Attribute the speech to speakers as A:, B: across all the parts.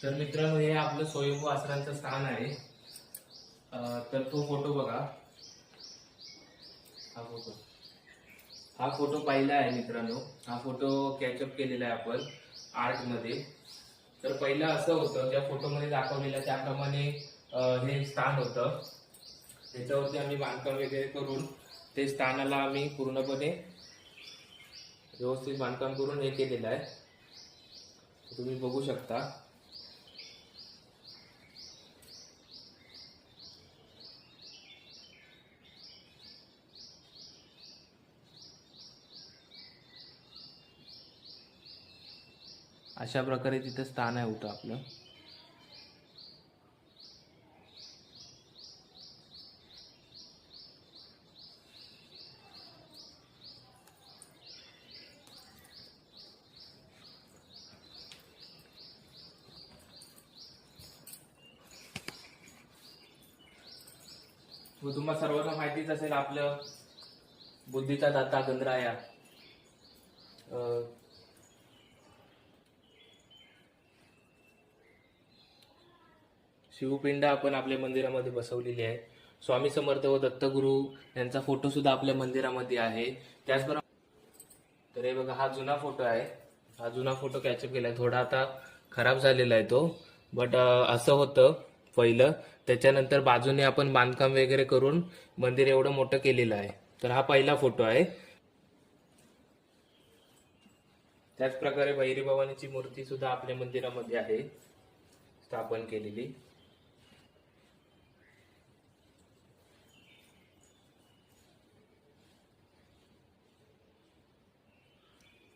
A: तर मित्रांनो, हे आपलं स्वयंभू आसनाचं स्थान आहे. तर तो फोटो बघा. हा फोटो पाहिला आहे मित्रांनो. हा फोटो कॅचअप केलेला आहे आपण आर्ट मध्ये. तर पहिलं असं होतं, ज्या फोटोमध्ये दाखवलेलं त्याप्रमाणे हे स्थान होतं. त्याच्यावरती आम्ही बांधकाम वगैरे करून ते स्थानाला आम्ही पूर्णपणे व्यवस्थित बांधकाम करून हे केलेलं आहे. तुम्ही बघू शकता. अशा प्रकारे तिथं स्थान आहे होतं आपलं. तुम्हाला सर्वांना माहितीच असेल, आपलं बुद्धीचा दाता गंधराया शिवपिंड आपण आपल्या मंदिरामध्ये बसवलेली आहे. स्वामी समर्थ व दत्तगुरु यांचा फोटो सुद्धा आपल्या मंदिरामध्ये आहे. त्याचबरोबर तर हे बघा, हा जुना फोटो आहे. हा जुना फोटो कॅचअप केलाय. थोडा आता खराब झालेला आहे तो, बट असं होतं पहिलं. त्याच्यानंतर बाजूने आपण बांधकाम वगैरे करून मंदिर एवढं मोठं केलेलं आहे. तर हा पहिला फोटो आहे. त्याच प्रकारे भैरी भवानीची मूर्ती सुद्धा आपल्या मंदिरामध्ये आहे स्थापन केलेली.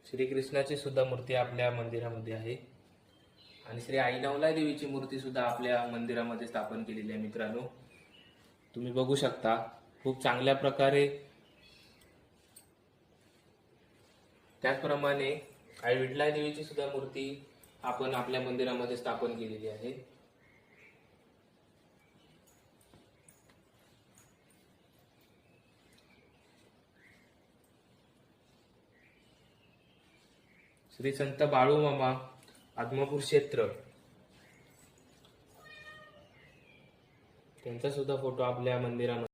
A: श्रीकृष्णाची सुद्धा मूर्ती आपल्या मंदिरामध्ये आहे. आणि श्री आईनवलाई देवीची मूर्ती सुद्धा आपल्या मंदिरामध्ये स्थापन केलेली आहे मित्रांनो. तुम्ही बघू शकता खूप चांगल्या प्रकारे. त्याचप्रमाणे आई विठलाई देवीची सुद्धा मूर्ती आपण आपल्या मंदिरामध्ये स्थापन केलेली आहे. श्री संत बाळूमामा आदमापूर क्षेत्र त्यांचा सुद्धा फोटो आपल्या मंदिरामध्ये